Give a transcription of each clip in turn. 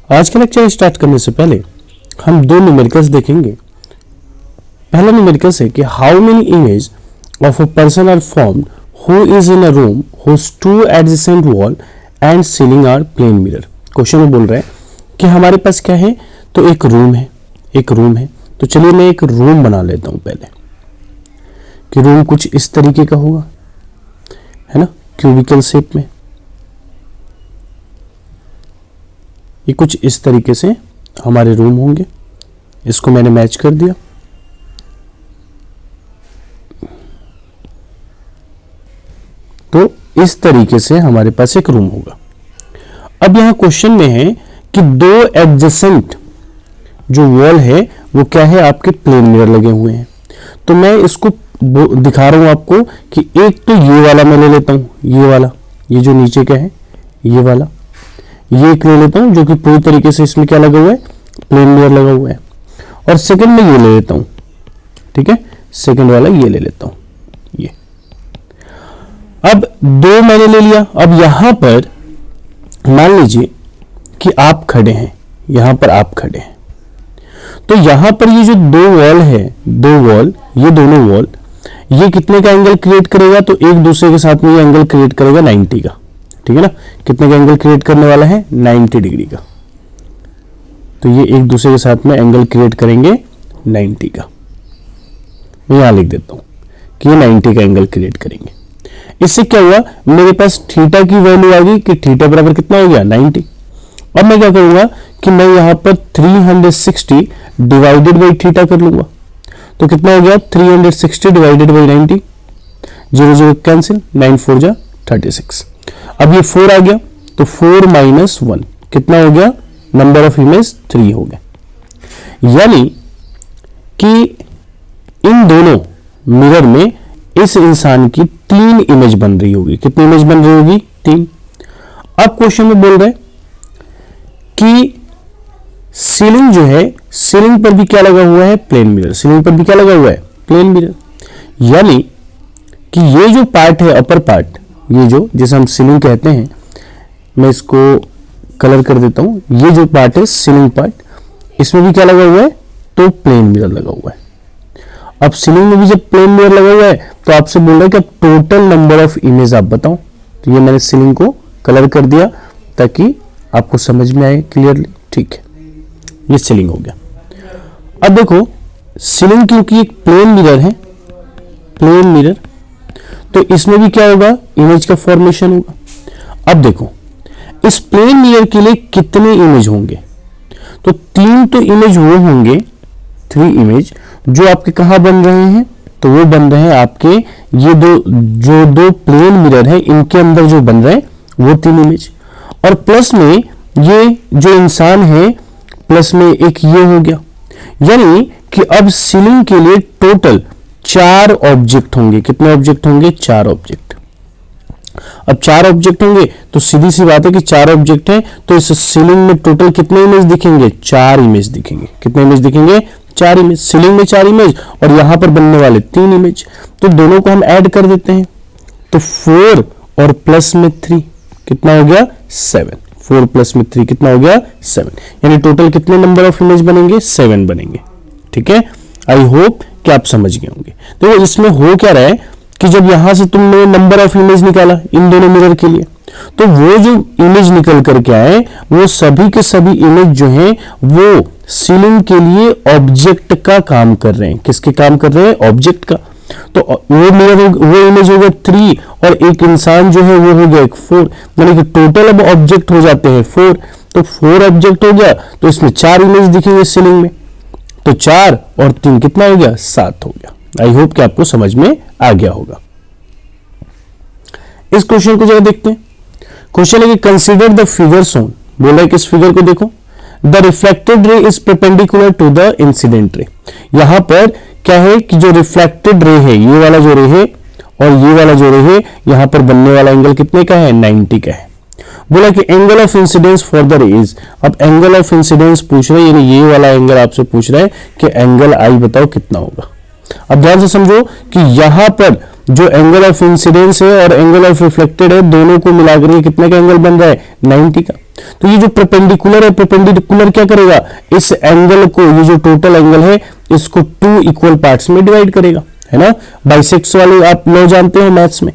आज का lecture start करने से पहले हम दो न्यूमेरिकल्स देखेंगे। पहला न्यूमेरिकल्स है कि how many image of a person are formed who is in a room whose two adjacent wall and ceiling are plane mirror. Question में बोल रहा है कि हमारे पास क्या है, तो एक रूम है। तो चलिए मैं एक रूम बना लेता हूं पहले, कि रूम कुछ इस तरीके का होगा, है ना, क्यूबिकल शेप में। ये कुछ इस तरीके से हमारे रूम होंगे। इसको मैंने मैच कर दिया। तो इस तरीके से हमारे पास एक रूम होगा। अब यहां क्वेश्चन में है कि दो एडजेसेंट जो वॉल है वो क्या है, आपके प्लेन मिरर लगे हुए हैं। तो मैं इसको दिखा रहा हूं आपको कि एक तो ये वाला मैं ले लेता हूं, ये वाला, ये जो नीचे का है ये वाला, ये एक ले लेता हूं जो कि पूरी तरीके से इसमें क्या लगा हुआ है, प्लेन मिरर लगा हुआ है। और सेकंड में ये ले लेता हूं, ठीक है, सेकंड वाला ये ले लेता हूं, ये। अब दो मैंने ले लिया। अब यहां पर मान लीजिए कि आप खड़े हैं, यहां पर आप खड़े हैं, तो यहां पर ये जो दो वॉल है, दो वॉल, ये दोनों वॉल, ये कितने का एंगल क्रिएट करेगा, तो एक दूसरे के साथ में ये एंगल क्रिएट करेगा 90 का, ठीक है ना। कितने का एंगल क्रिएट करने वाला है, 90 डिग्री का। तो ये एक दूसरे के साथ में एंगल क्रिएट करेंगे 90 का। मैं यहां लिख देता हूं कि ये 90 का एंगल क्रिएट करेंगे। इससे क्या हुआ, मेरे पास थीटा की वैल्यू आ गई कि थीटा बराबर कितना हो गया, 90। अब मैं क्या करूंगा कि मैं यहां पर 360 डिवाइडेड बाई थीटा कर लूंगा। तो कितना हो गया, 360 डिवाइडेड बाई 90, 0 0 कैंसिल, 9 4 जा 36। अब ये 4 आ गया, तो 4 माइनस 1 कितना हो गया, नंबर ऑफ इमेज 3 हो गया। यानी कि इन दोनों मिरर में इस इंसान की 3 इमेज बन रही होगी। कितनी इमेज बन रही होगी, 3। अब क्वेश्चन में बोल रहे हैं कि सीलिंग जो है, सीलिंग पर भी क्या लगा हुआ है, प्लेन मिरर। सीलिंग पर भी क्या लगा हुआ है, प्लेन मिरर। यानी कि ये जो पार्ट है, अपर पार्ट, ये जो जिसे हम सीलिंग कहते हैं, मैं इसको कलर कर देता हूं। ये जो पार्ट है सीलिंग पार्ट, इसमें भी क्या लगा हुआ है, तो प्लेन मिरर लगा हुआ है। अब सीलिंग में भी जब प्लेन मिरर लगा हुआ है तो आपसे बोल रहा है कि अब टोटल नंबर ऑफ इमेज आप बताओ। तो ये मैंने सीलिंग को कलर कर दिया ताकि आपको समझ में आए क्लियरली, ठीक है। ये सीलिंग हो गया। अब देखो सीलिंग क्योंकि एक प्लेन मिरर है, प्लेन मिरर, तो इसमें भी क्या होगा, इमेज का फॉर्मेशन होगा। अब देखो इस प्लेन मिरर के लिए कितने इमेज होंगे, तो 3 तो इमेज वो होंगे, 3 इमेज जो आपके कहां बन रहे हैं, तो वो बन रहे हैं आपके ये दो प्लेन मिरर है, इनके अंदर जो बन रहे हैं वो 3 इमेज। और प्लस में ये जो इंसान है, प्लस में एक ये हो गया। यानी कि अब सीलिंग के लिए टोटल 4 ऑब्जेक्ट होंगे। कितने ऑब्जेक्ट होंगे, 4 ऑब्जेक्ट। अब 4 ऑब्जेक्ट होंगे तो सीधी सी बात है कि 4 ऑब्जेक्ट हैं, तो इस सीलिंग में टोटल कितने इमेज दिखेंगे, 4 इमेज दिखेंगे। कितने इमेज दिखेंगे, 4 इमेज। सीलिंग में 4 इमेज और यहां पर बनने वाले 3 इमेज। तो दोनों को हम ऐड कर देते हैं, तो 4 और प्लस में 3 कितना हो गया, 7। 4 प्लस में 3 कितना हो गया, 7। यानी टोटल कितने नंबर ऑफ इमेज बनेंगे, 7 बनेंगे, ठीक है। आई होप कि आप समझ गए होंगे। देखो इसमें हो क्या रहा है कि जब यहां से तुमने नंबर ऑफ इमेज निकाला इन दोनों मिरर के लिए, तो वो जो इमेज निकल करके आए वो सभी के सभी इमेज जो हैं वो सीलिंग के लिए ऑब्जेक्ट का काम कर रहे हैं। किसके काम कर रहे हैं, ऑब्जेक्ट का। तो वो मिरर, वो इमेज हो गया 3 और एक इंसान जो है वो हो गया 4। यानी कि टोटल अब ऑब्जेक्ट हो जाते हैं 4। तो 4 ऑब्जेक्ट हो गया, तो इसमें 4 इमेज दिखेंगे सीलिंग में। तो 4 और 3 कितना हो गया, 7 हो गया। आई होप कि आपको समझ में आ गया होगा। इस क्वेश्चन को जरा देखते हैं। क्वेश्चन है कि कंसीडर द फिगर शोन। बोला है कि इस फिगर को देखो, the reflected ray is perpendicular to the incident ray. यहां पर क्या है कि जो रिफ्लेक्टेड रे है, ये वाला जो रे है और ये वाला जो रे है, यहां पर बनने वाला एंगल कितने का है, 90 का है। बोला कि angle of incidence for the रे इज। अब एंगल ऑफ इंसिडेंस पूछ रहे हैं, यानी ये वाला एंगल आपसे पूछ रहा है कि एंगल आई बताओ कितना होगा। अब ध्यान से समझो कि यहां पर जो एंगल ऑफ इंसिडेंस है और एंगल ऑफ रिफ्लेक्टेड है, दोनों को मिलाकर के कितने का एंगल बन रहा है, 90 का। तो ये जो परपेंडिकुलर है, परपेंडिकुलर क्या करेगा, इस एंगल को, ये जो टोटल एंगल है, इसको 2 इक्वल पार्ट्स में डिवाइड करेगा, है ना। बाइसेक्ट्स वाले आप लॉ जानते हो मैथ्स में।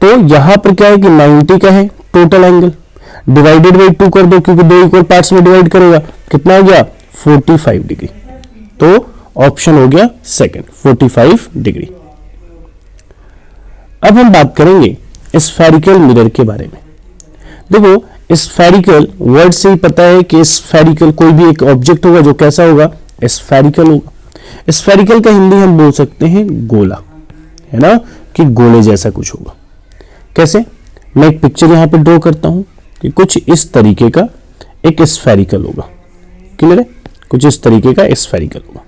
तो यहां पर क्या है कि 90 का है टोटल एंगल, डिवाइडेड बाई 2 कर दो, क्योंकि 2 इक्वल पार्ट्स में डिवाइड करेगा, कितना हो गया, 45 डिग्री। तो ऑप्शन हो गया सेकंड, 45 डिग्री। अब हम बात करेंगे स्फेरिकल मिरर के बारे में। देखो स्फेरिकल वर्ड से ही पता है कि स्फेरिकल कोई भी एक ऑब्जेक्ट होगा जो कैसा होगा, स्फेरिकल होगा। स्फेरिकल का हिंदी हम बोल सकते हैं गोला, है ना, कि गोले जैसा कुछ होगा। कैसे, मैं एक पिक्चर यहां पे ड्रॉ करता हूं कि कुछ इस तरीके का एक स्फेरिकल होगा, क्लियर है, कुछ इस तरीके का स्फेरिकल होगा।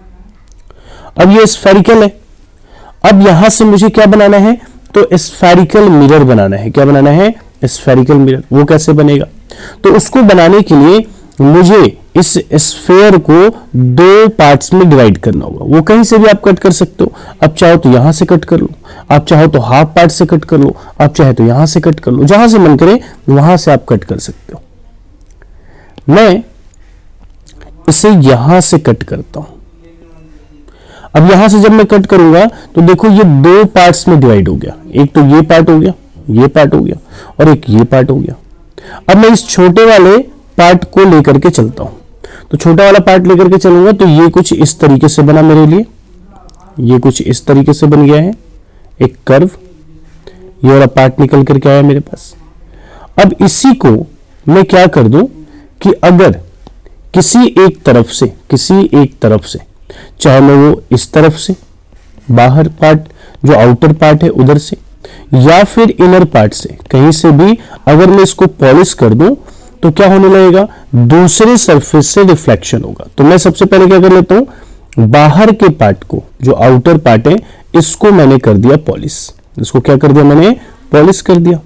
अब ये स्फेरिकल है, अब यहां से मुझे क्या बनाना है, तो स्फेरिकल मिरर बनाना है। क्या बनाना है, स्फेरिकल मिरर। वो कैसे बनेगा, तो उसको बनाने के लिए मुझे इस स्फेयर को 2 पार्ट्स में डिवाइड करना होगा। वो कहीं से भी आप कट कर सकते हो, आप चाहो तो यहां से कट कर लो, आप चाहो तो हाफ पार्ट से कट कर लो, आप चाहे तो यहां से कट कर लो, जहां से मन करे वहां से आप कट कर सकते हो। मैं इसे यहां से कट करता हूं। अब यहां से जब मैं कट करूंगा तो देखो ये 2 पार्ट्स में डिवाइड हो गया, एक तो ये पार्ट हो गया, ये पार्ट हो गया, और एक ये पार्ट हो गया। अब मैं इस छोटे वाले पार्ट को लेकर के चलता हूं, तो छोटा वाला पार्ट लेकर के चलूंगा तो ये कुछ इस तरीके से बना मेरे लिए, ये कुछ इस तरीके से बन गया है एक कर्व, ये वाला पार्ट निकल करके आया मेरे पास। अब इसी को मैं क्या कर दूं कि अगर किसी एक तरफ से चाहे मैं वो इस तरफ से बाहर पार्ट जो आउटर पार्ट है उधर से, या फिर इनर पार्ट से, कहीं से भी अगर मैं इसको पॉलिश कर दूं तो क्या होने लगेगा, दूसरे सरफेस से रिफ्लेक्शन होगा। तो मैं सबसे पहले क्या कर लेता हूं, बाहर के पार्ट को, जो आउटर पार्ट है, इसको मैंने कर दिया पॉलिश। इसको क्या कर दिया, मैंने पॉलिश कर दिया,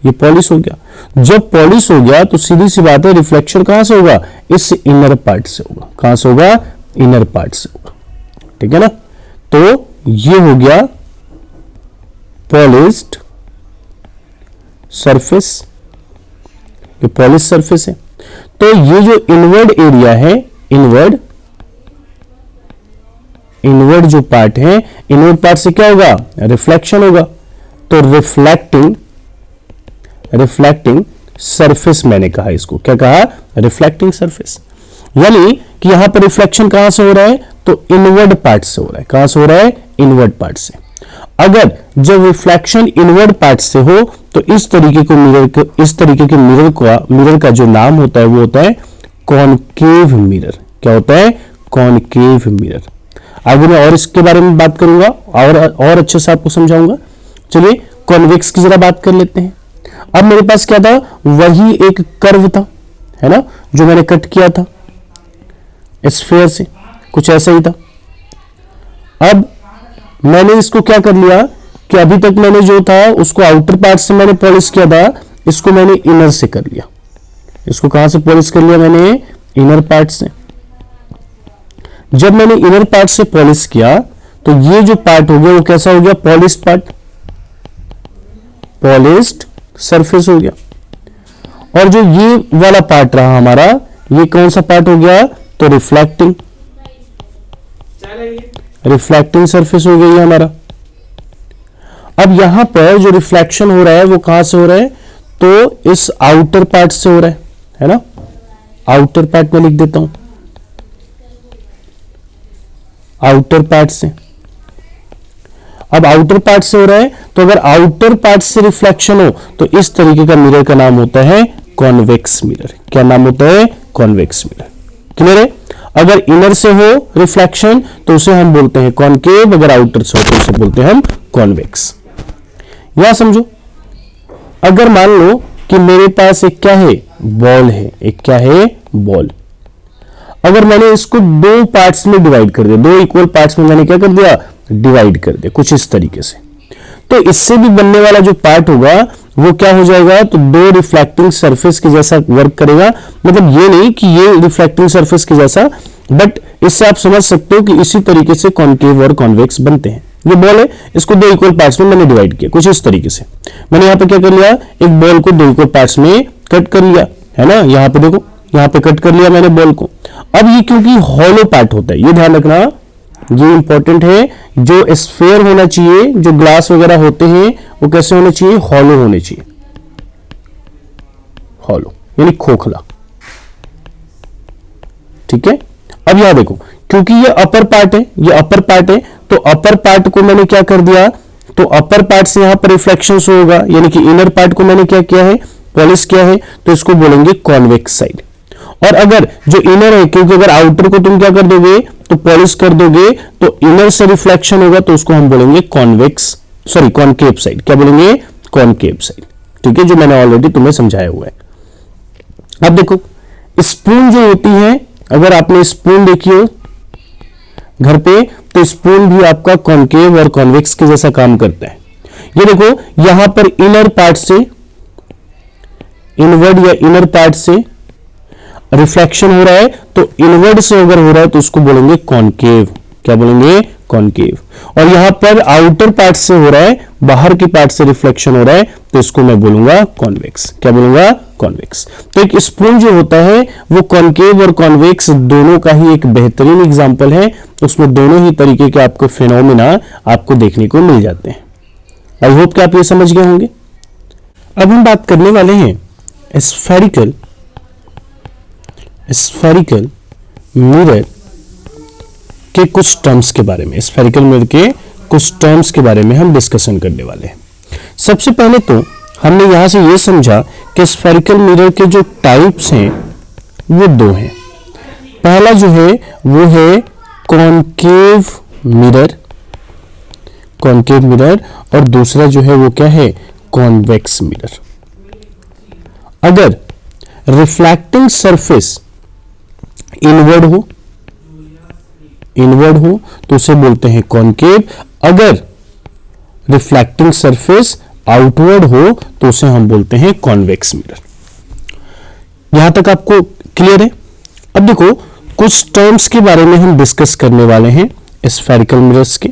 ये पॉलिश हो गया। जब पॉलिश हो गया तो सीधी सी बात है, रिफ्लेक्शन कहां से होगा, इस इनर पार्ट से होगा। कहां से होगा, इनर पार्ट से होगा, ठीक है ना। तो ये हो गया पॉलिश्ड सरफेस, ये पॉलिश सरफेस है। तो ये जो इनवर्ड एरिया है, इनवर्ड जो पार्ट है, इनवर्ड पार्ट से क्या होगा, रिफ्लेक्शन होगा। तो रिफ्लेक्टिंग सरफेस मैंने कहा, इसको क्या कहा, रिफ्लेक्टिंग सरफेस। यानी कि यहां पर रिफ्लेक्शन कहां से हो रहा है, तो इनवर्ड पार्ट से हो रहा है। कहां से हो रहा है, इनवर्ड पार्ट से। अगर जब रिफ्लेक्शन इनवर्ड पार्ट से हो तो इस तरीके के मिरर का जो नाम होता है वो होता है कॉनकेव मिरर। क्या होता है, कॉनकेव मिरर। आगे मैं और इसके बारे में बात करूंगा और अच्छे से आपको समझाऊंगा। चलिए कॉन्वेक्स की जरा बात कर लेते हैं। अब मेरे पास क्या था, वही एक कर्व था, है ना, जो मैंने कट किया था स्फीयर से, कुछ ऐसा ही था। अब मैंने इसको क्या कर लिया कि अभी तक मैंने जो था उसको आउटर पार्ट से मैंने पॉलिश किया था, इसको मैंने इनर से कर लिया। इसको कहां से पॉलिश कर लिया, मैंने इनर पार्ट से। जब मैंने इनर पार्ट से पॉलिश किया तो ये जो पार्ट हो गया वो कैसा हो गया, पॉलिश्ड पार्ट, पॉलिश्ड सरफेस हो गया। और जो ये वाला पार्ट रहा हमारा, ये कौन सा पार्ट हो गया, तो रिफ्लेक्टिंग सरफेस हो गई हमारा। अब यहां पर जो रिफ्लेक्शन हो रहा है वो कहां से हो रहा है, तो इस आउटर पार्ट से हो रहा है ना। आउटर पार्ट में लिख देता हूं, आउटर पार्ट से। अब आउटर पार्ट से हो रहा है, तो अगर आउटर पार्ट से रिफ्लेक्शन हो तो इस तरीके का मिरर का नाम होता है कॉन्वेक्स मिरर। क्या नाम होता है, कॉन्वेक्स मिरर। क्लियर है। अगर इनर से हो रिफ्लेक्शन तो उसे हम बोलते हैं कॉनकेव, अगर आउटर से हो तो उसे बोलते हैं हम कॉन्वेक्स। यहां समझो, अगर मान लो कि मेरे पास एक क्या है, बॉल है, एक क्या है, बॉल। अगर मैंने इसको 2 पार्ट्स में डिवाइड कर दिया, 2 इक्वल पार्ट्स में मैंने क्या कर दिया, डिवाइड कर दिया, कुछ इस तरीके से, तो इससे भी बनने वाला जो पार्ट होगा वो क्या हो जाएगा, तो 2 रिफ्लेक्टिंग सरफेस के जैसा वर्क करेगा। मतलब ये नहीं कि ये रिफ्लेक्टिंग सरफेस के जैसा बट इससे आप समझ सकते हो कि इसी तरीके से कॉनकेव और कॉन्वेक्स बनते हैं। ये बॉल है, इसको दो इक्वल पार्ट्स में मैंने डिवाइड किया कुछ इस तरीके से। मैंने यहाँ पे क्या कर लिया, एक बॉल को दो इक्वल पार्ट्स में कट कर लिया, है ना। यहाँ पे देखो, यहाँ पे कट कर लिया मैंने बॉल को। अब ये क्योंकि हॉलो पार्ट होता है, ये ध्यान रखना, ये इंपॉर्टेंट है। जो स्फेयर होना चाहिए, जो ग्लास वगैरह होते हैं, वो कैसे होने चाहिए, हॉलो होने चाहिए। हॉलो यानी खोखला, ठीक है। अब यहां देखो, क्योंकि ये अपर पार्ट है, ये अपर पार्ट है, तो अपर पार्ट को मैंने क्या कर दिया, तो अपर पार्ट से यहां पर रिफ्लेक्शन होगा, यानी कि इनर पार्ट को मैंने क्या किया है, पॉलिश किया है, तो इसको बोलेंगे कॉन्वेक्स साइड। और अगर जो इनर है, क्योंकि अगर आउटर को तुम क्या कर दोगे, तो पॉलिश कर दोगे, तो इनर से रिफ्लेक्शन होगा, तो उसको हम बोलेंगे कॉन्वेक्स, सॉरी कॉनकेव साइड। क्या बोलेंगे, कॉनकेव साइड, ठीक है, जो मैंने ऑलरेडी तुम्हें समझाया हुआ है। अब देखो, स्पून जो होती है, अगर आपने स्पून देखी हो घर पे, तो स्पून भी आपका कॉनकेव और कॉन्वेक्स के जैसा काम करता है। ये देखो, यहां पर इनर पार्ट से, इनवर्ड या इनर पार्ट से रिफ्लेक्शन हो रहा है, तो इनवर्ड से अगर हो रहा है तो उसको बोलेंगे कॉनकेव। क्या बोलेंगे, कॉनकेव। और यहां पर आउटर पार्ट से हो रहा है, बाहर की पार्ट से रिफ्लेक्शन हो रहा है, तो इसको मैं बोलूंगा कॉन्वेक्स। क्या बोलूंगा, कॉन्वेक्स। तो एक स्पून जो होता है वो कॉनकेव और कॉन्वेक्स दोनों का ही एक बेहतरीन एग्जांपल है। उसमें दोनों ही तरीके के आपको फिनोमिना आपको देखने को मिल जाते हैं। आई होप कि आप ये समझ गए होंगे। अब हम बात करने वाले हैं स्फेरिकल मिरर के कुछ टर्म्स के बारे में। स्फेरिकल मिरर के कुछ टर्म्स के बारे में हम डिस्कशन करने वाले हैं। सबसे पहले तो हमने यहां से यह समझा कि स्फेरिकल मिरर के जो टाइप्स हैं वो दो हैं। पहला जो है वो है कॉनकेव मिरर, और दूसरा जो है वो क्या है, कॉन्वेक्स मिरर। अगर रिफ्लेक्टिंग सरफेस इनवर्ड हो तो उसे बोलते हैं कॉनकेव। अगर रिफ्लेक्टिंग सरफेस आउटवर्ड हो तो उसे हम बोलते हैं कॉन्वेक्स मिरर। यहां तक आपको क्लियर है। अब देखो, कुछ टर्म्स के बारे में हम डिस्कस करने वाले हैं स्फेरिकल मिरर्स के,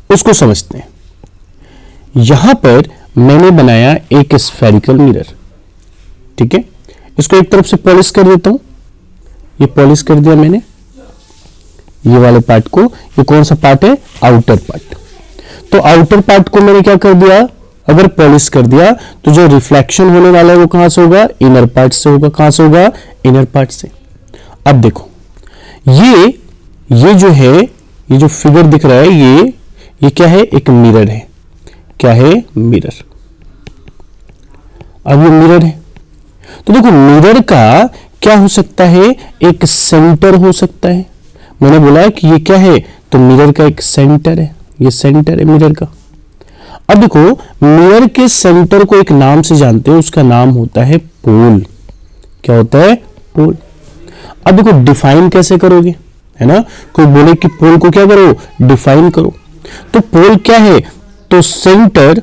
उसको समझते हैं। यहां पर मैंने बनाया एक स्फेरिकल मिरर, ठीक है। इसको एक तरफ से पॉलिश कर देता हूं। ये पॉलिश कर दिया मैंने, ये वाले पार्ट को। ये कौन सा पार्ट है, आउटर पार्ट। तो आउटर पार्ट को मैंने क्या कर दिया, अगर पॉलिश कर दिया, तो जो रिफ्लेक्शन होने वाला है वो कहां से होगा, इनर पार्ट से होगा। कहां से होगा, इनर पार्ट से। अब देखो, ये जो है, ये जो फिगर दिख रहा है, ये क्या है, एक मिरर है। क्या है, मिरर। अब ये मिरर है, तो देखो मिरर का क्या हो सकता है, एक सेंटर हो सकता है। मैंने बोला कि ये क्या है, तो मिरर का एक सेंटर है, ये सेंटर है मिरर का। अब देखो, मिरर के सेंटर को एक नाम से जानते हैं, उसका नाम होता है पोल। क्या होता है, पोल। अब देखो, डिफाइन कैसे करोगे, है ना। कोई बोले कि पोल को क्या करो, डिफाइन करो। तो पोल क्या है, तो centre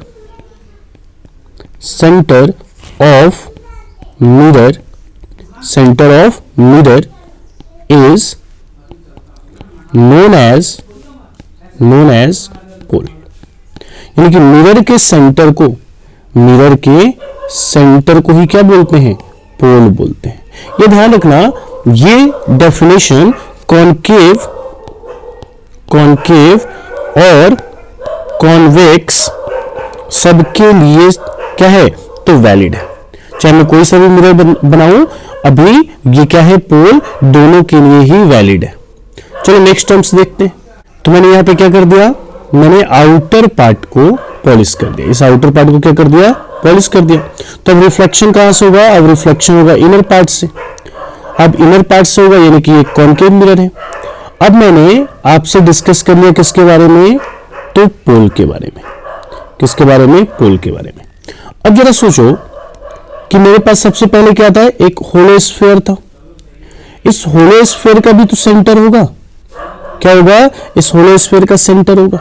of mirror is known as pole. यानी कि मिरर के सेंटर को ही क्या बोलते हैं, पोल बोलते हैं। ये ध्यान रखना, ये डेफिनेशन कॉनकेव और कॉन्वेक्स सबके लिए क्या है, तो वैलिड है। चाहे मैं कोई सा भी मिरर बनाऊं, अभी ये क्या है, पोल, दोनों के लिए ही वैलिड है। चलो नेक्स्ट टर्म्स देखते हैं। तो मैंने यहां पे क्या कर दिया, मैंने आउटर पार्ट को पॉलिश कर दिया। इस आउटर पार्ट को क्या कर दिया, पॉलिश कर दिया। तो अब रिफ्लेक्शन कहां से होगा, अब रिफ्लेक्शन होगा इनर पार्ट से। अब इनर पार्ट से होगा, यानी कि ये कॉनकेव मिरर है। अब मैंने आपसे डिस्कस कर लिया किसके बारे में, तो पोल के बारे में। किसके बारे में, पोल के बारे में। अब जरा सोचो कि मेरे पास सबसे पहले क्या था, एक होलो स्फीयर था। इस होलो स्फीयर का भी तो सेंटर होगा। क्या होगा, इस होलो स्फीयर का सेंटर होगा।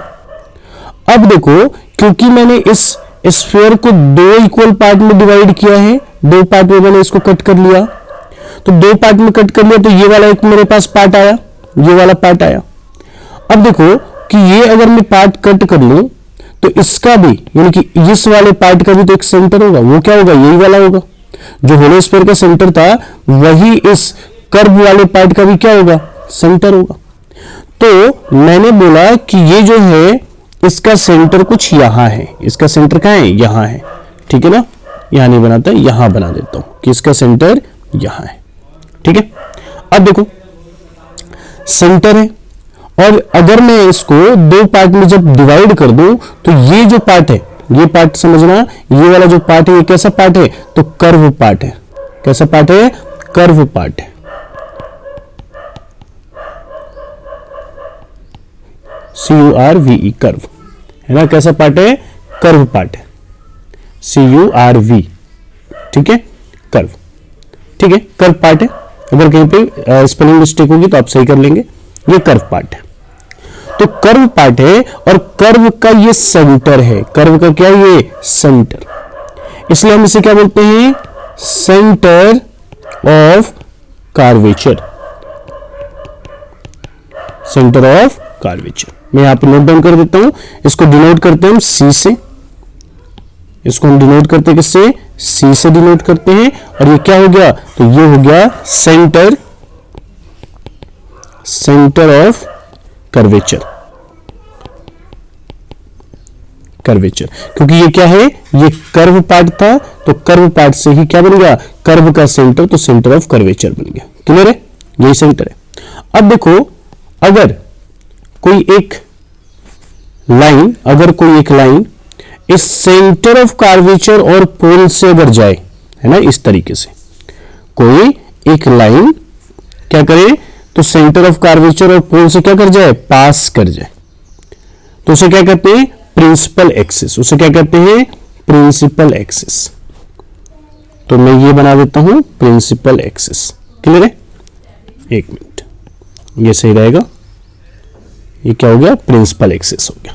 अब देखो, क्योंकि मैंने इस स्फीयर को दो इक्वल पार्ट में डिवाइड किया है, दो पार्ट में मैंने इसको कट कर लिया, तो दो पार्ट में कट कर लिया, तो ये वाला एक मेरे पास पार्ट आया, ये वाला पार्ट आया। अब देखो कि ये अगर मैं पार्ट कट कर लूं तो इसका भी, यानी कि इस वाले पार्ट का भी तो एक सेंटर होगा, वो क्या होगा, यही वाला होगा। जो होलो स्फीयर का सेंटर था वही इस कर्व वाले पार्ट का भी क्या होगा, सेंटर होगा। तो मैंने बोला कि ये जो है इसका सेंटर कुछ यहां है, इसका सेंटर कहां है, यहां है, ठीक है ना। यहां नहीं बनाता, यहां बना देता हूं कि इसका सेंटर यहां है, ठीक है। अब देखो सेंटर है, और अगर मैं इसको दो पार्ट में जब डिवाइड कर दूं तो ये जो पार्ट है, ये पार्ट समझना, ये वाला जो पार्ट है ये कैसा पार्ट है, तो कर्व पार्ट है। कैसा पार्ट है, कर्व पार्ट है। CURVE कर्व है ना, कैसा पार्ट है, कर्व पार्ट है, CURV, ठीक है, कर्व, ठीक है, कर्व पार्ट है। अगर कहीं पे स्पेलिंग मिस्टेक होगी तो आप सही कर लेंगे। ये कर्व पार्ट है, तो कर्व पार्ट है, और कर्व का ये सेंटर है। कर्व का क्या, ये सेंटर, इसलिए हम इसे क्या बोलते हैं, centre of curvature. Centre of curvature मैं यहां पे नोट डाउन कर देता हूं। इसको डिनोट करते हैं हम C से, इसको हम डिनोट करते हैं किससे, C से डिनोट करते हैं। और ये क्या हो गया, तो ये हो गया centre, centre of curvature. Curvature, क्योंकि ये क्या है, ये कर्व पार्ट था, तो कर्व पार्ट से ही क्या बन गया, कर्व का सेंटर, तो सेंटर ऑफ कर्वेचर बन गया। क्लियर है, यही सेंटर है। अब देखो अगर कोई एक लाइन, अगर कोई एक लाइन इस सेंटर ऑफ कर्वेचर और पोल से अगर जाए, है ना, इस तरीके से कोई एक लाइन क्या करे, तो सेंटर ऑफ कर्वेचर और पोल से क्या कर जाए, पास कर जाए, तो उसे क्या कहते हैं, प्रिंसिपल एक्सिस। उसे क्या कहते हैं, प्रिंसिपल एक्सिस। तो मैं ये बना देता हूं प्रिंसिपल एक्सिस। क्लियर है, एक मिनट, ये सही रहेगा। ये क्या हो गया, प्रिंसिपल एक्सिस हो गया,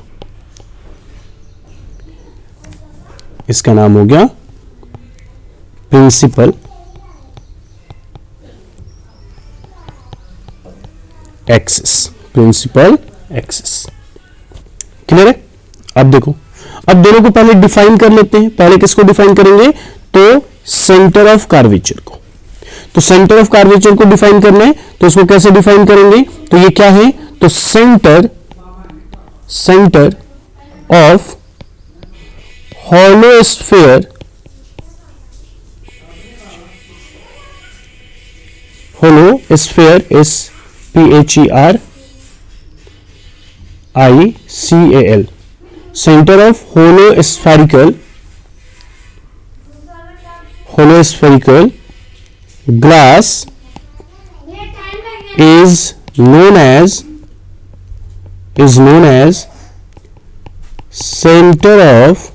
इसका नाम हो गया principal axis. Principal axis, clear है। अब देखो, अब दोनों को पहले डिफाइन कर लेते हैं। पहले किसको डिफाइन करेंगे, तो सेंटर ऑफ कर्वेचर को। तो सेंटर ऑफ कर्वेचर को डिफाइन करना है, तो उसको कैसे डिफाइन करेंगे, तो ये क्या है, तो centre, centre of hollow sphere, hollow sphere is PHERICAL, center of hollow spherical glass is known as center of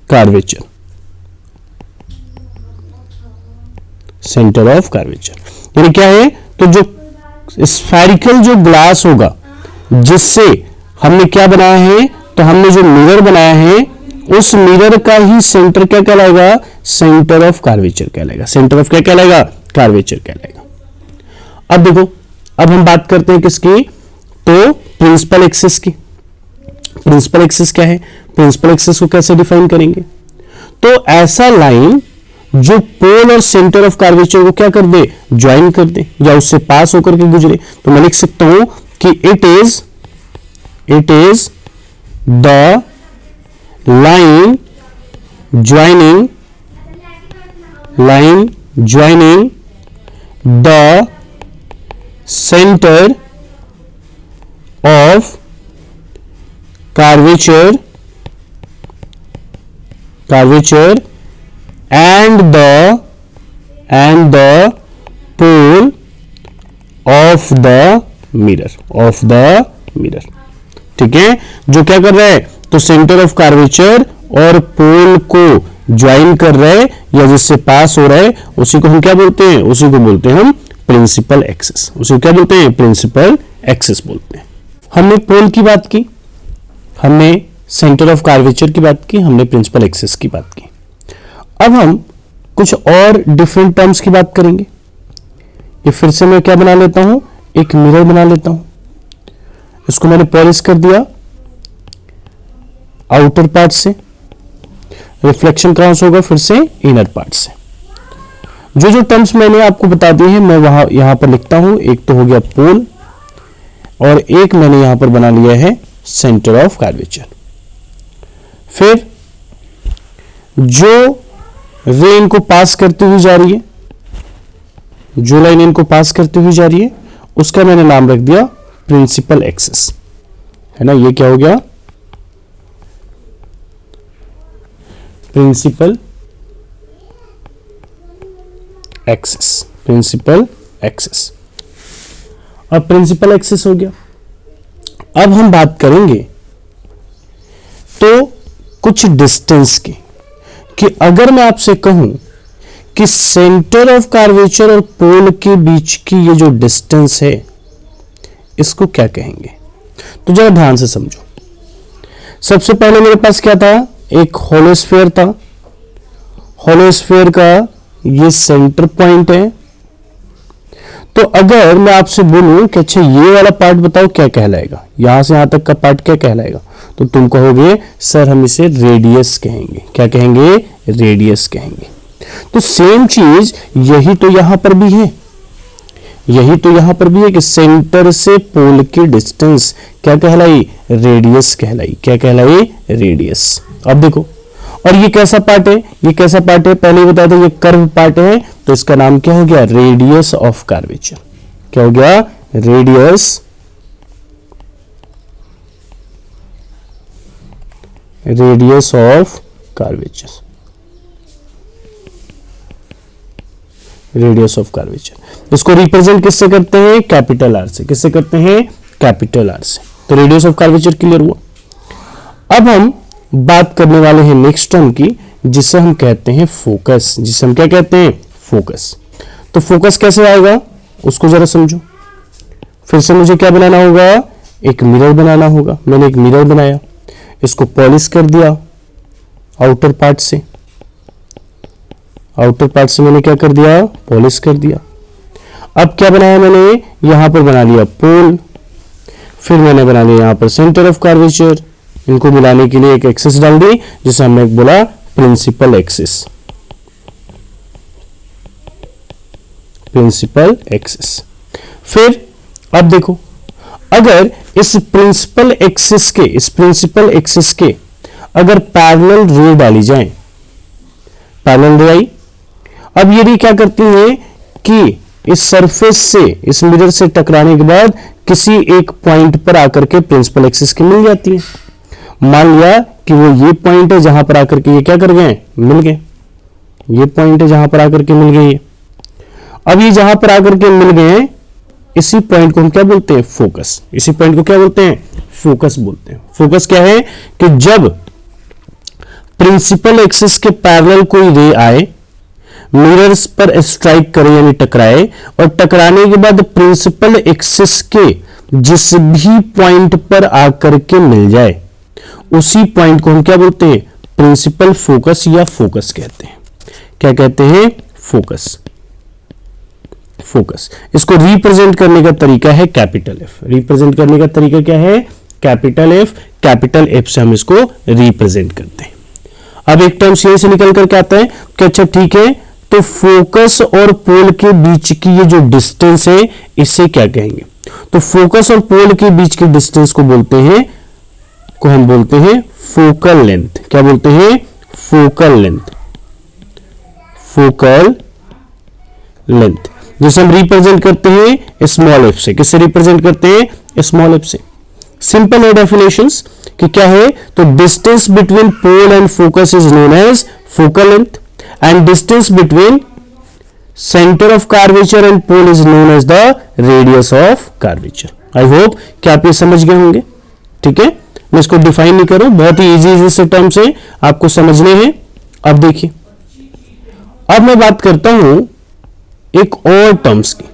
curvature. Centre of curvature यानी क्या है, तो जो स्फेरिकल जो ग्लास होगा, जिससे हमने क्या बनाया है, तो हमने जो मिरर बनाया है, उस मिरर का ही सेंटर क्या कहलाएगा, सेंटर ऑफ कर्वेचर कहलाएगा। सेंटर ऑफ क्या कहलाएगा, कर्वेचर कहलाएगा। अब देखो, अब हम बात करते हैं किसकी, तो प्रिंसिपल एक्सिस की। प्रिंसिपल एक्सिस क्या है, प्रिंसिपल एक्सिस को कैसे डिफाइन करेंगे, तो ऐसा लाइन जो पोल और सेंटर ऑफ कर्वेचर को क्या कर दे, ज्वाइन कर दे, या उससे पास होकर के गुजरे। तो मैं लिख सकता हूं कि it is the line joining the centre of curvature and the pole of the mirror। ठीक है, जो क्या कर रहा है, तो सेंटर ऑफ कर्वेचर और पोल को ज्वाइन कर रहा है, या जिससे पास हो रहा है, उसी को हम क्या बोलते हैं, उसी को बोलते हैं हम प्रिंसिपल एक्सिस। उसे क्या बोलते हैं, प्रिंसिपल एक्सिस बोलते हैं। हमने पोल की बात की, हमने सेंटर ऑफ कर्वेचर की बात की, हमने प्रिंसिपल एक्सिस की बात की। अब हम कुछ और डिफरेंट टर्म्स की बात करेंगे। ये फिर से मैं क्या बना लेता हूं, एक मिरर बना लेता हूं। इसको मैंने पॉलिश कर दिया आउटर पार्ट से, रिफ्लेक्शन कहां से होगा, फिर से इनर पार्ट से। जो जो टर्म्स मैंने आपको बता दी है मैं यहां पर लिखता हूं। एक तो हो गया पोल और एक मैंने यहां पर बना लिया है सेंटर ऑफ कर्वेचर। फिर जो रे इनको पास करती हुई जा रही है, जो लाइन इनको पास करती हुई जा रही है, उसका मैंने नाम रख दिया प्रिंसिपल एक्सिस, है ना। ये क्या हो गया, प्रिंसिपल एक्सिस, प्रिंसिपल एक्सिस। अब प्रिंसिपल एक्सिस हो गया। अब हम बात करेंगे तो कुछ डिस्टेंस की, कि अगर मैं आपसे कहूं कि सेंटर ऑफ कर्वेचर और पोल के बीच की ये जो डिस्टेंस है इसको क्या कहेंगे, तो जरा ध्यान से समझो। सबसे पहले मेरे पास क्या था, एक होलो स्फीयर था। होलो स्फीयर का ये सेंटर पॉइंट है। तो अगर मैं आपसे बोलूं कि अच्छा ये वाला पार्ट बताओ क्या कहलाएगा, यहां से यहां तक का पार्ट क्या कहलाएगा, तो तुम कहोगे सर हम इसे रेडियस कहेंगे। क्या कहेंगे, रेडियस कहेंगे। तो सेम चीज यही तो यहां पर भी है, यही तो यहां पर भी है कि सेंटर से पोल की डिस्टेंस क्या कहलाई, रेडियस कहलाई। क्या कहलाई, रेडियस। अब देखो, और ये कैसा पार्ट है, ये कैसा पार्ट है, पहले ही बता दो ये कर्व पार्ट है, तो इसका नाम क्या हो गया, रेडियस ऑफ कर्वेचर। क्या हो गया, radius, radius of curvature, radius of curvature. इसको रिप्रेजेंट किससे करते हैं, कैपिटल आर से। किससे करते हैं, कैपिटल आर से। तो रेडियस ऑफ कर्वेचर क्लियर हुआ। अब हम बात करने वाले हैं नेक्स्ट टर्म की, जिसे हम कहते हैं फोकस। जिसे हम क्या कहते हैं, फोकस। तो फोकस कैसे आएगा उसको जरा समझो। फिर से मुझे क्या बनाना होगा, एक मिरर बनाना होगा। मैंने एक मिरर बनाया, इसको पॉलिश कर दिया आउटर पार्ट से। आउटर पार्ट से मैंने क्या कर दिया, पॉलिश कर दिया। अब क्या बनाया मैंने, यहां पर बना लिया पोल, फिर मैंने बना लिया यहां पर सेंटर ऑफ कर्वेचर। इनको मिलाने के लिए एक एक्सिस डाल दी, जिसे हमने एक बोला प्रिंसिपल एक्सिस, प्रिंसिपल एक्सिस। फिर अब देखो, अगर इस प्रिंसिपल एक्सिस के, इस प्रिंसिपल एक्सिस के अगर पैरेलल रे डाली जाए, पैरेलल रे आई। अब ये रे क्या करती है कि इस सरफेस से, इस मिरर से टकराने के बाद किसी एक पॉइंट पर आकर के प्रिंसिपल एक्सिस की मिल जाती है। मान लिया कि वो ये पॉइंट है जहां पर आकर के ये क्या कर गए, मिल गए। ये पॉइंट है जहां पर आकर के मिल गए। अब ये जहां पर आकर के मिल गए, इसी पॉइंट को हम क्या बोलते हैं, फोकस। इसी पॉइंट को क्या बोलते हैं, फोकस बोलते हैं। फोकस क्या है कि जब प्रिंसिपल एक्सिस के पैरेलल कोई रे आए, मिरर्स पर स्ट्राइक करे यानी टकराए, और टकराने के बाद प्रिंसिपल एक्सिस के जिस भी पॉइंट पर आकर के मिल जाए, उसी पॉइंट को हम क्या बोलते हैं, प्रिंसिपल फोकस या फोकस कहते हैं। क्या कहते हैं, फोकस, फोकस। इसको रिप्रेजेंट करने का तरीका है कैपिटल एफ। रिप्रेजेंट करने का तरीका क्या है, कैपिटल एफ। कैपिटल एफ से हम इसको रिप्रेजेंट करते हैं। अब एक टर्म यहीं से निकल करके आता है कि अच्छा ठीक है, तो फोकस और पोल के बीच की ये जो डिस्टेंस है, इसे क्या कहेंगे, तो फोकस और पोल के बीच की डिस्टेंस को बोलते हैं, को हम बोलते हैं फोकल लेंथ। क्या बोलते हैं, फोकल लेंथ, फोकल लेंथ, जिसे हम रिप्रेजेंट करते हैं स्मॉल एफ से। किससे रिप्रेजेंट करते हैं, स्मॉल एफ से। सिंपल है डेफिनेशंस कि क्या है, तो distance between pole and focus is known as focal length, and distance between centre of curvature and pole is known as the radius of curvature. I hope कि आप ये समझ गए होंगे। ठीक है, मैं इसको डिफाइन नहीं करूं, बहुत ही इजी से टर्म्स है, आपको समझने हैं। अब देखिए, अब मैं बात करता हूं एक और टर्म्स की।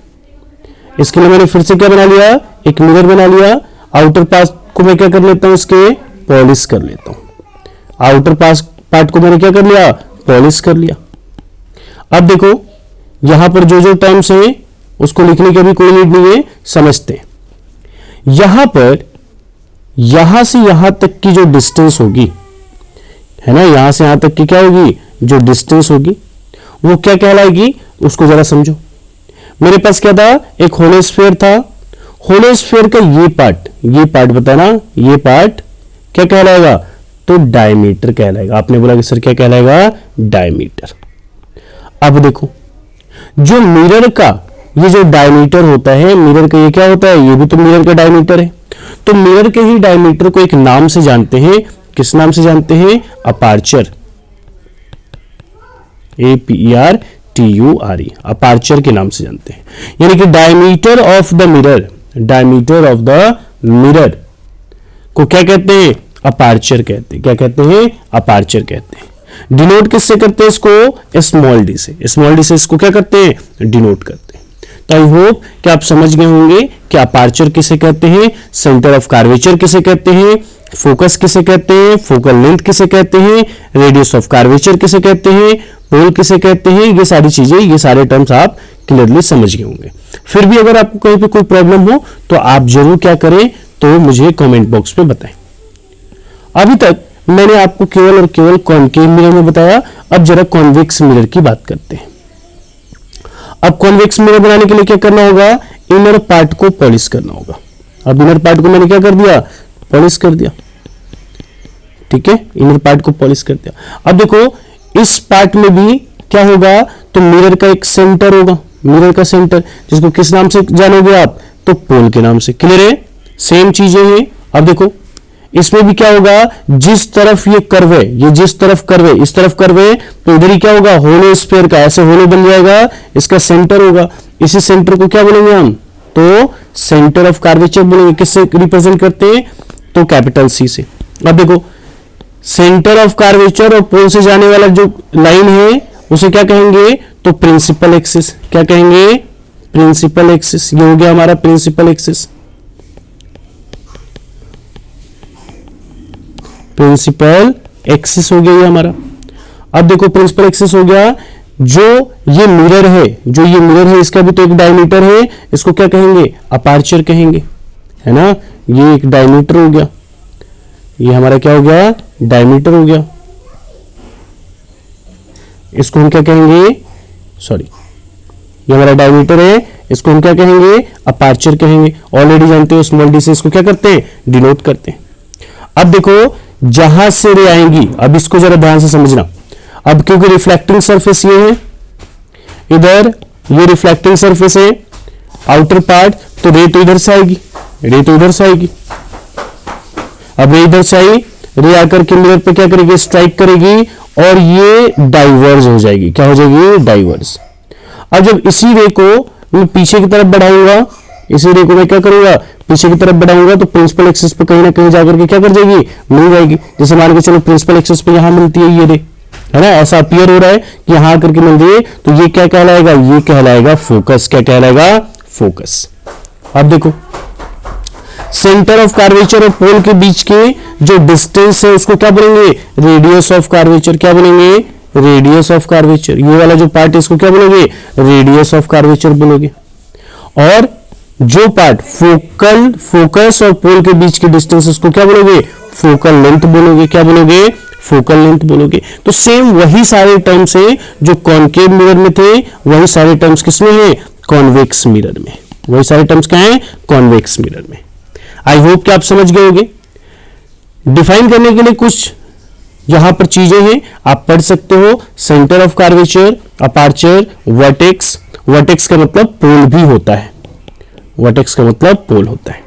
इसके लिए मैंने फिर से क्या बना लिया, एक मिरर बना लिया। आउटर पार्ट को मैं क्या कर लेता हूं, इसके पॉलिश कर लेता हूं। आउटर पार्ट को मैंने क्या कर लिया, पॉलिश कर लिया। अब देखो यहां पर जो जो टर्म्स हैं उसको लिखने की अभी कोई नीड नहीं है, समझते हैं। यहां पर यहां से यहां तक की जो डिस्टेंस होगी, है ना, यहां से यहां तक की क्या होगी, जो डिस्टेंस होगी वो क्या कहलाएगी, उसको जरा समझो। मेरे पास क्या था, एक होलोस्फीयर था। होलोस्फीयर का ये पार्ट बताना, ये पार्ट क्या कहलाएगा, तो डायमीटर कहलाएगा। आपने बोला कि सर क्या कहलाएगा, डायमीटर। अब देखो जो मिरर का ये जो डायमीटर होता है, मिरर का ये क्या होता है, ये भी तो मिरर का डायमीटर है। तो मिरर के ही डायमीटर को एक नाम से जानते हैं, किस नाम से जानते हैं, अपार्चर, APERTURE, अपार्चर के नाम से जानते हैं। यानी कि diameter of the mirror, diameter of the mirror को क्या कहते हैं, अपार्चर कहते हैं। क्या कहते हैं, अपार्चर कहते हैं। डिनोट किससे करते हैं इसको, स्मॉल डी से। स्मॉल डी से इसको क्या करते हैं, डिनोट करते हैं। तो आई होप कि आप समझ गए होंगे कि अपार्चर किसे कहते हैं, सेंटर ऑफ कर्वेचर किसे कहते हैं, फोकस किसे कहते हैं, फोकल लेंथ किसे कहते हैं, रेडियस ऑफ कर्वेचर किसे कहते हैं, पोल किसे कहते हैं। ये सारी चीजें, ये सारे टर्म्स आप क्लियरली समझ गए होंगे। फिर भी अगर आपको कहीं पे कोई प्रॉब्लम हो तो आप जरूर क्या करें, तो मुझे कमेंट बॉक्स पे बताएं। अभी तक मैंने आपको केवल और केवल कॉनकेव मिरर में बताया। अब जरा कॉन्वेक्स मिरर की बात करते हैं। अब कॉन्वेक्स मिरर बनाने के लिए क्या करना होगा, इनर पार्ट को पॉलिश करना होगा। अब इनर पार्ट को मैंने क्या कर दिया, पॉलिश कर दिया, ठीक है, इनर पार्ट को पॉलिश कर दिया। अब देखो इस पार्ट में भी क्या होगा, तो मिरर का एक सेंटर होगा, मिरर का सेंटर, जिसको किस नाम से जानोगे आप, तो पोल के नाम से। क्लियर है, सेम चीजें हैं। अब देखो इसमें भी क्या होगा, जिस तरफ ये कर्व है, ये जिस तरफ कर्व है, इस तरफ कर्व है, तो इधर ही क्या होगा, होलो स्फीयर का ऐसे होलो बन जाएगा, इसका सेंटर होगा। इसी सेंटर को क्या बोलेंगे हम, तो सेंटर ऑफ कर्वेचर बोलेंगे। किससे रिप्रेजेंट करते हैं, तो कैपिटल सी से। अब देखो सेंटर ऑफ कर्वेचर और पोल से जाने वाला जो लाइन है उसे क्या कहेंगे, तो प्रिंसिपल एक्सिस। क्या कहेंगे, प्रिंसिपल एक्सिस। ये हो गया हमारा प्रिंसिपल एक्सिस, प्रिंसिपल एक्सिस हो गया ये हमारा। अब देखो प्रिंसिपल एक्सिस हो गया। जो ये मिरर है, जो ये मिरर है, इसका भी तो एक डायमीटर है, इसको क्या कहेंगे, अपार्चर कहेंगे, है ना। ये एक डायमीटर हो गया, ये हमारा क्या हो गया, डायमीटर हो गया। इसको हम क्या कहेंगे, सॉरी, ये हमारा डायमीटर है, इसको हम क्या कहेंगे, अपार्चर कहेंगे। ऑलरेडी जानते हो स्मॉल डी से इसको क्या करते हैं, डिनोट करते हैं। अब देखो जहां से रे आएंगी, अब इसको जरा ध्यान से समझना। अब क्योंकि रिफ्लेक्टिंग सरफेस ये है, इधर ये रिफ्लेक्टिंग सरफेस है, आउटर पार्ट, तो रे तो इधर से आएगी, रे तो इधर से आएगी। अब रे इधर से आई, रे आकर के मिरर पे क्या करेगी, स्ट्राइक करेगी और ये डाइवर्ज हो जाएगी। क्या हो जाएगी, डाइवर्ज। अब जब इसी रे को मैं पीछे की तरफ बढ़ाऊंगा, इसी रे को मैं क्या करूंगा, पीछे की तरफ बढ़ाऊंगा, तो प्रिंसिपल एक्सिस पे कहीं ना कहीं जाकर के क्या कर जाएगी, मिल जाएगी। जैसे मान के चलो प्रिंसिपल एक्सिस पे यहां मिलती है ये रे, है ना, ऐसा अपीयर हो रहा है कि यहां आकर के मिल रही है, तो ये क्या कहलाएगा, ये कहलाएगा फोकस। क्या कहलाएगा, फोकस। अब देखो सेंटर ऑफ कर्वेचर और पोल के बीच के जो डिस्टेंस है उसको क्या बोलेंगे, रेडियस ऑफ कर्वेचर। क्या बोलेंगे, रेडियस ऑफ कर्वेचर। ये वाला जो पार्ट है इसको क्या बोलोगे, रेडियस ऑफ कर्वेचर बोलोगे। और जो पार्ट फोकस और पोल के बीच के डिस्टेंस उसको क्या बोलोगे, फोकल लेंथ बोलोगे। क्या बोलोगे, फोकल लेंथ बोलोगे। तो सेम वही सारे टर्म्स है जो कॉनकेव मिरर में थे, वही सारे टर्म्स किसमें है, कॉन्वेक्स मिरर में। वही सारे टर्म्स क्या है, कॉन्वेक्स मिरर में। आई होप कि आप समझ गए होंगे। डिफाइन करने के लिए कुछ यहां पर चीजें हैं, आप पढ़ सकते हो। Centre of curvature, aperture, vertex. Vertex का मतलब पोल भी होता है, वर्टेक्स का मतलब पोल होता है।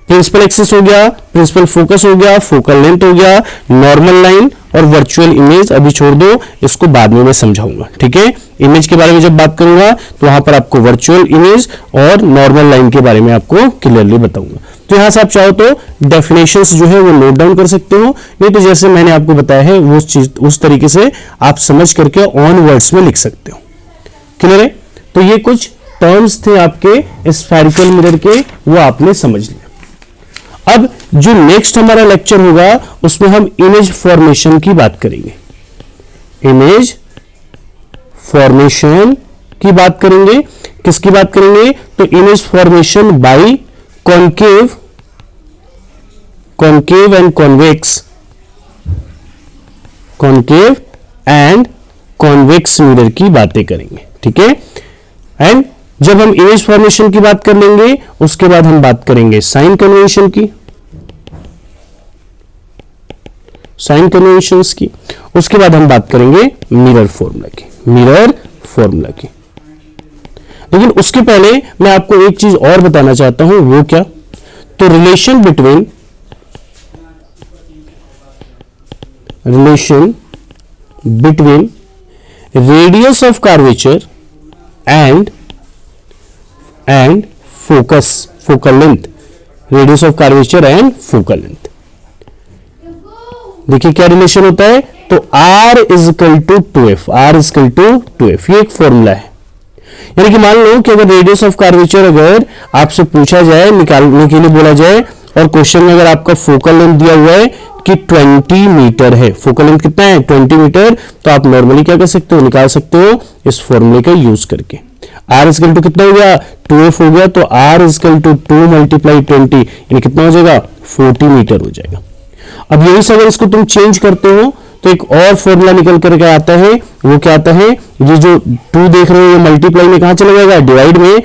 प्रिंसिपल एक्सिस हो गया, प्रिंसिपल फोकस हो गया, फोकल लेंथ हो गया, नॉर्मल लाइन और वर्चुअल इमेज अभी छोड़ दो, इसको बाद में मैं समझाऊंगा, ठीक है। इमेज के बारे में जब बात करूंगा तो वहां पर आपको वर्चुअल इमेज और नॉर्मल लाइन के बारे में आपको क्लियरली बताऊंगा। तो यहां से आप चाहो तो डेफिनेशंस जो है वो नोट डाउन कर सकते हो, नहीं तो जैसे मैंने आपको बताया है वो चीज उस तरीके से आप समझ करके ऑन वर्ड्स में लिख सकते हो। क्लियर है। तो ये कुछ टर्म्स थे आपके स्फेरिकल मिरर के, वो आपने समझ लिया। अब जो नेक्स्ट हमारा लेक्चर होगा उसमें हम इमेज फॉर्मेशन की बात करेंगे। इमेज फॉर्मेशन की बात करेंगे। किसकी बात करेंगे? तो image formation by concave and convex, concave and convex mirror की बातें करेंगे। ठीक है। एंड जब हम इमेज फॉर्मेशन की बात कर लेंगे उसके बाद हम बात करेंगे साइन कन्वेंशन की, साइन कन्वेंशंस की। उसके बाद हम बात करेंगे मिरर फॉर्मूला की, मिरर फॉर्मूला की। लेकिन उसके पहले मैं आपको एक चीज और बताना चाहता हूं, वो क्या? तो relation between radius of curvature and focal length, radius of curvature and focal length. देखिए क्या रिलेशन होता है? तो R is equal to 2F, R is equal to 2F, ये एक फॉर्मूला है। यानी कि मान लो कि अगर रेडियस ऑफ कर्वेचर अगर आपसे पूछा जाए, निकालने के लिए बोला जाए, और क्वेश्चन में अगर आपका फोकल लेंथ दिया हुआ है कि 20 मीटर है, फोकल लेंथ कितना है? 20 मीटर, तो आप नॉर्मली क्या कर सकते हो? निकाल सकते हो इस फॉर्मूले का यूज करके। R इजकल टू कितना हो गया? 2F हो गया, तो R इजकल टू 2 मल्टीप्लाई 20, यानी कितना हो जाएगा? 40 मीटर हो जाएगा। अब यही से अगर इसको तुम चेंज करते हो तो एक और फॉर्मूला निकल करके आता है, वो क्या आता है? ये जो 2 देख रहे हो ये मल्टीप्लाई में कहां चला जाएगा? डिवाइड में।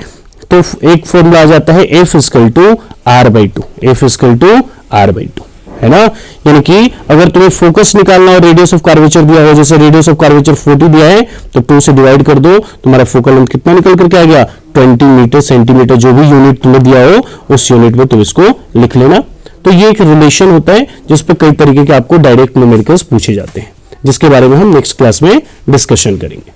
तो एक फॉर्मूला आ जाता है F is equal to R/2, F is equal to R/2, है ना। यानी कि अगर तुम्हें फोकस निकालना हो, रेडियस ऑफ कर्वेचर दिया हो, जैसे रेडियस ऑफ कर्वेचर 40 दिया है, तो 2 से डिवाइड कर दो, तुम्हारा फोकल लेंथ कितना निकल करके आ गया? 20 मीटर सेंटीमीटर, जो भी यूनिट तुम्हें दिया हो उस यूनिट में तुम इसको लिख लेना। तो ये एक रिलेशन होता है जिस पर कई तरीके के आपको डायरेक्ट न्यूमेरिकल्स पूछे जाते हैं, जिसके बारे में हम नेक्स्ट क्लास में डिस्कशन करेंगे।